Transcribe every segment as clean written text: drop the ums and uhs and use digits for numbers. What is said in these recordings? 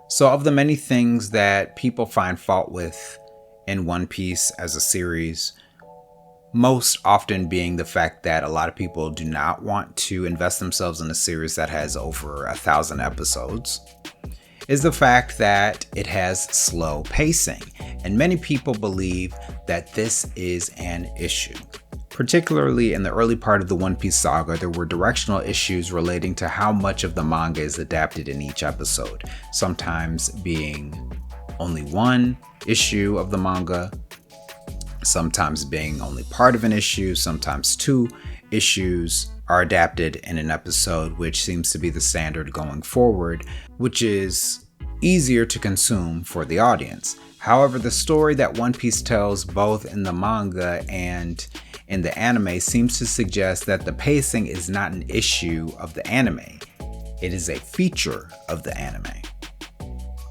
So, of the many things that people find fault with in One Piece as a series, most often being the fact that a lot of people do not want to invest themselves in a series that has over 1,000 episodes, is the fact that it has slow pacing. And many people believe that this is an issue. Particularly in the early part of the One Piece saga, there were directional issues relating to how much of the manga is adapted in each episode, sometimes being only one issue of the manga, sometimes being only part of an issue, sometimes two issues are adapted in an episode, which seems to be the standard going forward, which is easier to consume for the audience. However, the story that One Piece tells both in the manga and in the anime seems to suggest that the pacing is not an issue of the anime. It is a feature of the anime.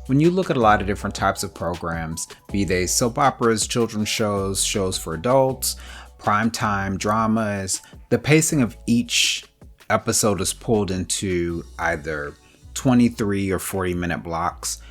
When you look at a lot of different types of programs, be they soap operas, children's shows, shows for adults, primetime dramas, the pacing of each episode is pulled into either 23 or 40-minute blocks.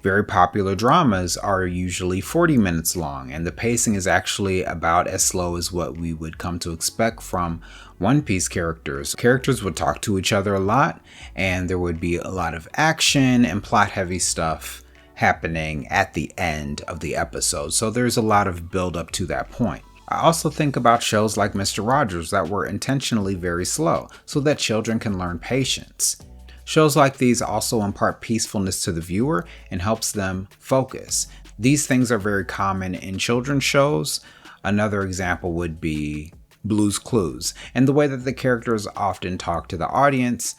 Very popular dramas are usually 40 minutes long, and the pacing is actually about as slow as what we would come to expect from One Piece characters. Characters would talk to each other a lot, and there would be a lot of action and plot-heavy stuff happening at the end of the episode, so there's a lot of build up to that point. I also think about shows like Mr. Rogers that were intentionally very slow, so that children can learn patience. Shows like these also impart peacefulness to the viewer and helps them focus. These things are very common in children's shows. Another example would be Blue's Clues, and the way that the characters often talk to the audience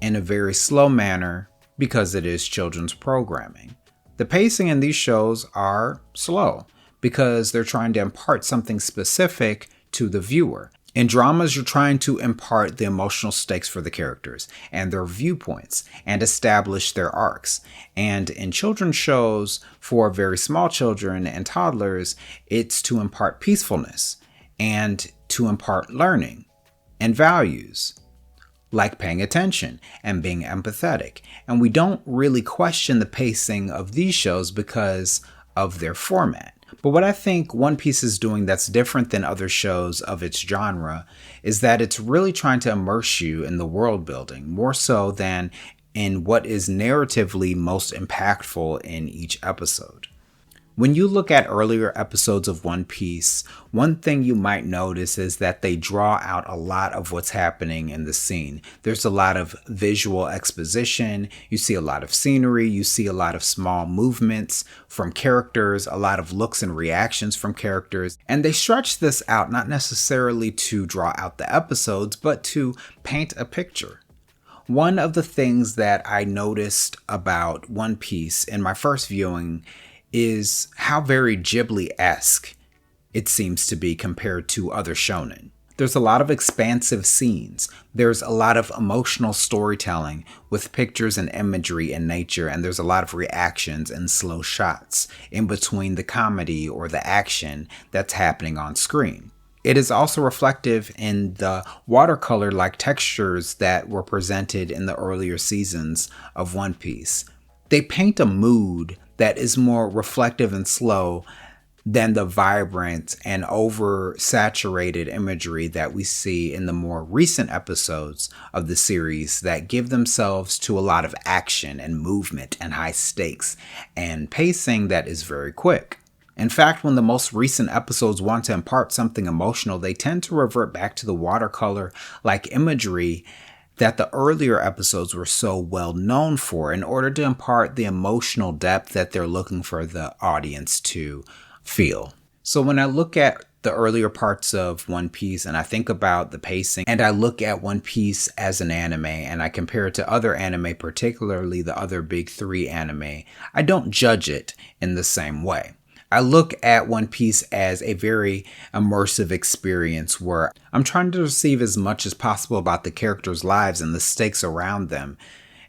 in a very slow manner because it is children's programming. The pacing in these shows are slow because they're trying to impart something specific to the viewer. In dramas, you're trying to impart the emotional stakes for the characters and their viewpoints and establish their arcs. And in children's shows, for very small children and toddlers, it's to impart peacefulness and to impart learning and values, like paying attention and being empathetic. And we don't really question the pacing of these shows because of their format. But what I think One Piece is doing that's different than other shows of its genre is that it's really trying to immerse you in the world building, more so than in what is narratively most impactful in each episode. When you look at earlier episodes of One Piece, one thing you might notice is that they draw out a lot of what's happening in the scene. There's a lot of visual exposition, you see a lot of scenery, you see a lot of small movements from characters, a lot of looks and reactions from characters, and they stretch this out not necessarily to draw out the episodes, but to paint a picture. One of the things that I noticed about One Piece in my first viewing is how very Ghibli-esque it seems to be compared to other shonen. There's a lot of expansive scenes. There's a lot of emotional storytelling with pictures and imagery in nature, and there's a lot of reactions and slow shots in between the comedy or the action that's happening on screen. It is also reflective in the watercolor-like textures that were presented in the earlier seasons of One Piece. They paint a mood that is more reflective and slow than the vibrant and oversaturated imagery that we see in the more recent episodes of the series that give themselves to a lot of action and movement and high stakes and pacing that is very quick. In fact, when the most recent episodes want to impart something emotional, they tend to revert back to the watercolor-like imagery that the earlier episodes were so well known for in order to impart the emotional depth that they're looking for the audience to feel. So when I look at the earlier parts of One Piece and I think about the pacing and I look at One Piece as an anime and I compare it to other anime, particularly the other big three anime, I don't judge it in the same way. I look at One Piece as a very immersive experience where I'm trying to receive as much as possible about the characters' lives and the stakes around them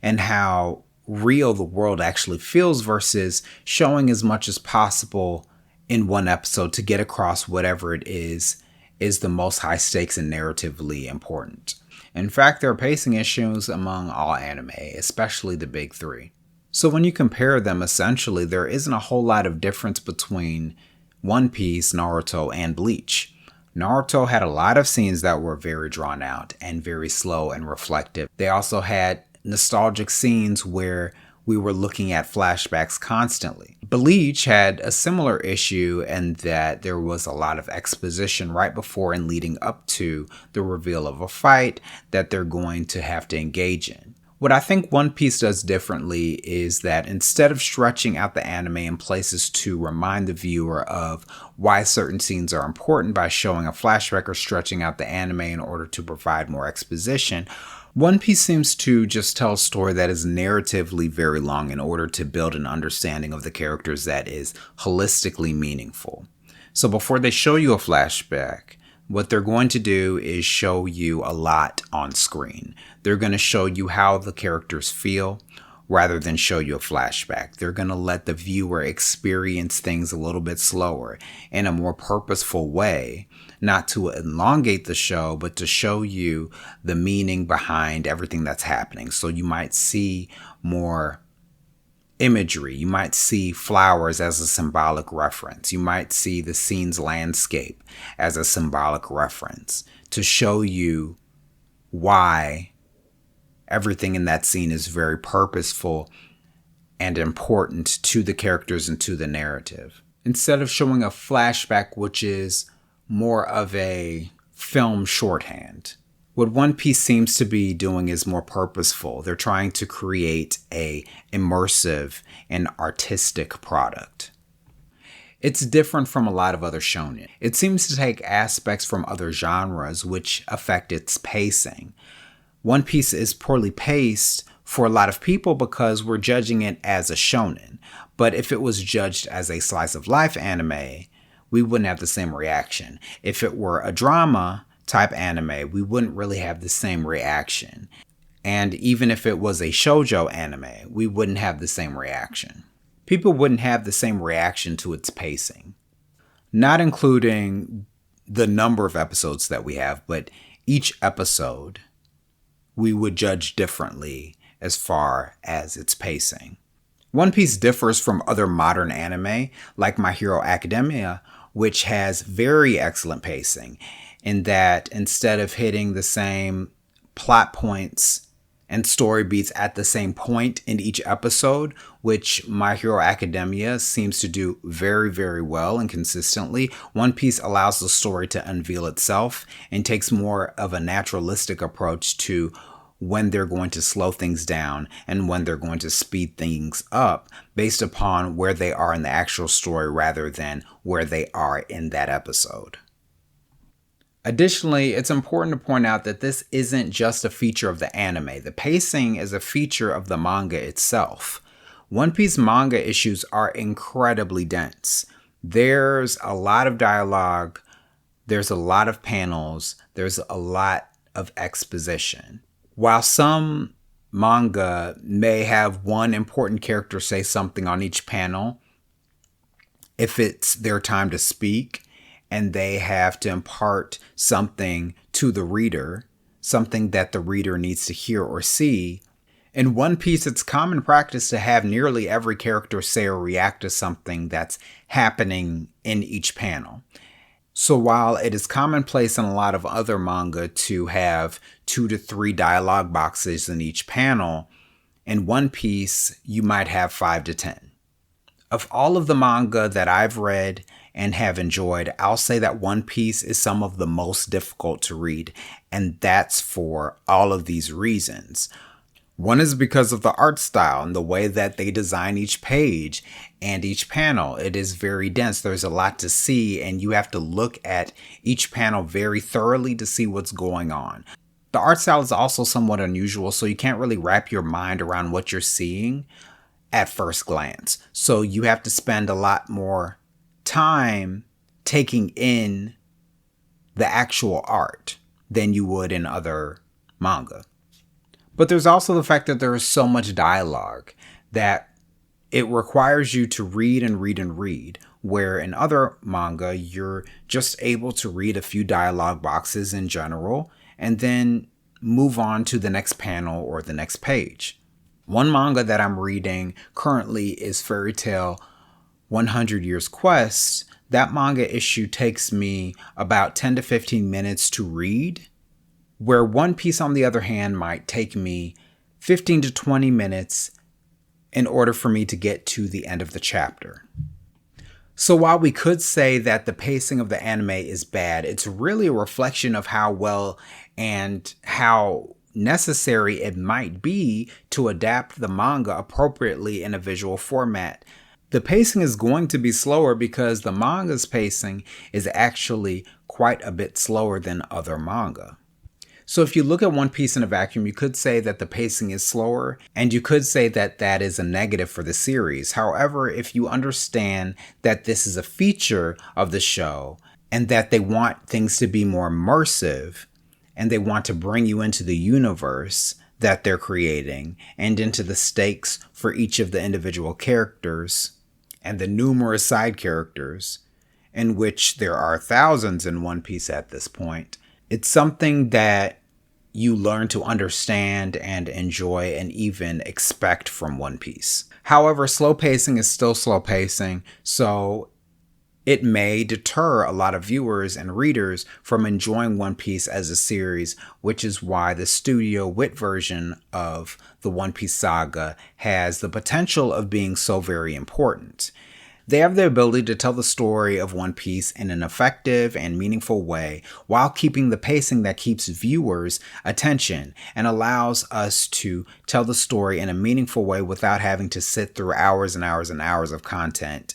and how real the world actually feels versus showing as much as possible in one episode to get across whatever it is the most high stakes and narratively important. In fact, there are pacing issues among all anime, especially the big three. So when you compare them, essentially, there isn't a whole lot of difference between One Piece, Naruto, and Bleach. Naruto had a lot of scenes that were very drawn out and very slow and reflective. They also had nostalgic scenes where we were looking at flashbacks constantly. Bleach had a similar issue in that there was a lot of exposition right before and leading up to the reveal of a fight that they're going to have to engage in. What I think One Piece does differently is that instead of stretching out the anime in places to remind the viewer of why certain scenes are important by showing a flashback or stretching out the anime in order to provide more exposition, One Piece seems to just tell a story that is narratively very long in order to build an understanding of the characters that is holistically meaningful. So before they show you a flashback, what they're going to do is show you a lot on screen. They're going to show you how the characters feel rather than show you a flashback. They're going to let the viewer experience things a little bit slower in a more purposeful way, not to elongate the show, but to show you the meaning behind everything that's happening. So you might see more imagery. You might see flowers as a symbolic reference. You might see the scene's landscape as a symbolic reference to show you why everything in that scene is very purposeful and important to the characters and to the narrative. Instead of showing a flashback, which is more of a film shorthand. What One Piece seems to be doing is more purposeful. They're trying to create a immersive and artistic product. It's different from a lot of other shonen. It seems to take aspects from other genres which affect its pacing. One Piece is poorly paced for a lot of people because we're judging it as a shonen. But if it was judged as a slice of life anime, we wouldn't have the same reaction. If it were a drama type anime, we wouldn't really have the same reaction. And even if it was a shoujo anime, we wouldn't have the same reaction. People wouldn't have the same reaction to its pacing. Not including the number of episodes that we have, but each episode we would judge differently as far as its pacing. One Piece differs from other modern anime like My Hero Academia, which has very excellent pacing in that instead of hitting the same plot points and story beats at the same point in each episode, which My Hero Academia seems to do very, very well and consistently, One Piece allows the story to unveil itself and takes more of a naturalistic approach to when they're going to slow things down and when they're going to speed things up based upon where they are in the actual story rather than where they are in that episode. Additionally, it's important to point out that this isn't just a feature of the anime. The pacing is a feature of the manga itself. One Piece manga issues are incredibly dense. There's a lot of dialogue, there's a lot of panels, there's a lot of exposition. While some manga may have one important character say something on each panel, if it's their time to speak and they have to impart something to the reader, something that the reader needs to hear or see, in One Piece it's common practice to have nearly every character say or react to something that's happening in each panel. So while it is commonplace in a lot of other manga to have 2 to 3 dialogue boxes in each panel, in One Piece you might have 5 to 10. Of all of the manga that I've read and have enjoyed, I'll say that One Piece is some of the most difficult to read, and that's for all of these reasons. One is because of the art style and the way that they design each page and each panel. It is very dense. There's a lot to see, and you have to look at each panel very thoroughly to see what's going on. The art style is also somewhat unusual, so you can't really wrap your mind around what you're seeing at first glance. So you have to spend a lot more time taking in the actual art than you would in other manga. But there's also the fact that there is so much dialogue that it requires you to read and read and read, where in other manga, you're just able to read a few dialogue boxes in general and then move on to the next panel or the next page. One manga that I'm reading currently is Fairy Tail 100 Years Quest. That manga issue takes me about 10 to 15 minutes to read, where One Piece, on the other hand, might take me 15 to 20 minutes in order for me to get to the end of the chapter. So while we could say that the pacing of the anime is bad, it's really a reflection of how well and how necessary it might be to adapt the manga appropriately in a visual format. The pacing is going to be slower because the manga's pacing is actually quite a bit slower than other manga. So if you look at One Piece in a vacuum, you could say that the pacing is slower, and you could say that that is a negative for the series. However, if you understand that this is a feature of the show, and that they want things to be more immersive, and they want to bring you into the universe that they're creating, and into the stakes for each of the individual characters, and the numerous side characters, in which there are thousands in One Piece at this point, it's something that you learn to understand and enjoy and even expect from One Piece. However, slow pacing is still slow pacing, so it may deter a lot of viewers and readers from enjoying One Piece as a series, which is why the Studio Wit version of the One Piece saga has the potential of being so very important. They have the ability to tell the story of One Piece in an effective and meaningful way while keeping the pacing that keeps viewers' attention and allows us to tell the story in a meaningful way without having to sit through hours and hours and hours of content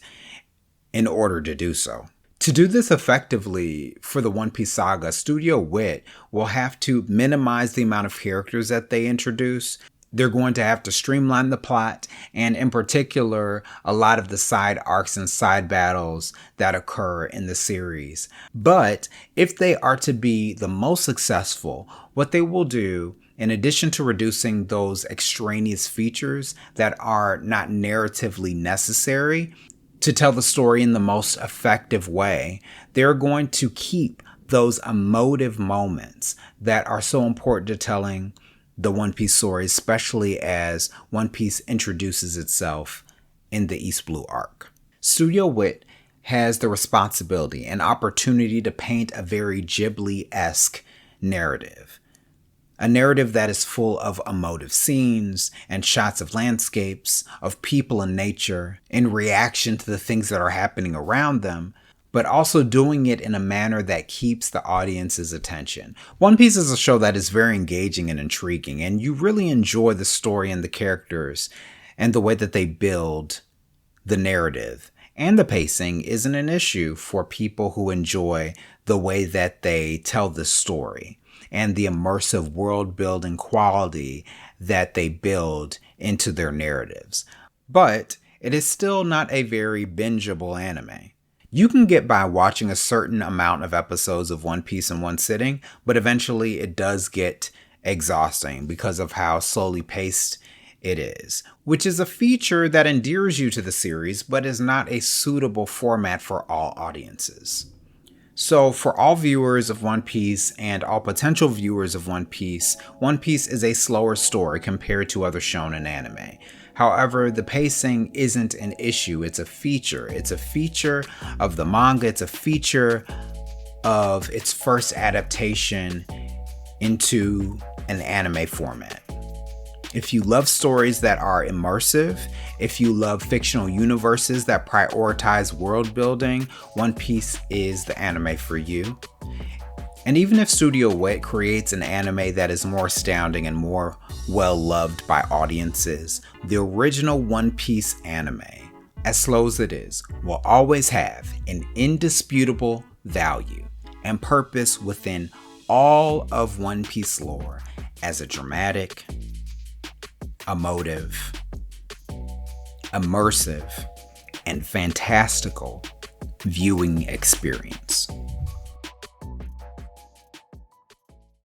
in order to do so. To do this effectively for the One Piece saga, Studio Wit will have to minimize the amount of characters that they introduce. They're going to have to streamline the plot, and in particular, a lot of the side arcs and side battles that occur in the series. But if they are to be the most successful, what they will do, in addition to reducing those extraneous features that are not narratively necessary to tell the story in the most effective way, they're going to keep those emotive moments that are so important to telling the One Piece story, especially as One Piece introduces itself in the East Blue arc. Studio Wit has the responsibility and opportunity to paint a very Ghibli-esque narrative. A narrative that is full of emotive scenes and shots of landscapes, of people and nature, in reaction to the things that are happening around them, but also doing it in a manner that keeps the audience's attention. One Piece is a show that is very engaging and intriguing, and you really enjoy the story and the characters and the way that they build the narrative. And the pacing isn't an issue for people who enjoy the way that they tell the story and the immersive world-building quality that they build into their narratives. But it is still not a very bingeable anime. You can get by watching a certain amount of episodes of One Piece in one sitting, but eventually it does get exhausting because of how slowly paced it is, which is a feature that endears you to the series, but is not a suitable format for all audiences. So for all viewers of One Piece and all potential viewers of One Piece is a slower story compared to other shonen anime. However, the pacing isn't an issue, it's a feature. It's a feature of the manga, it's a feature of its first adaptation into an anime format. If you love stories that are immersive, if you love fictional universes that prioritize world building, One Piece is the anime for you. And even if Studio Wit creates an anime that is more astounding and more well-loved by audiences, the original One Piece anime, as slow as it is, will always have an indisputable value and purpose within all of One Piece lore as a dramatic, emotive, immersive, and fantastical viewing experience.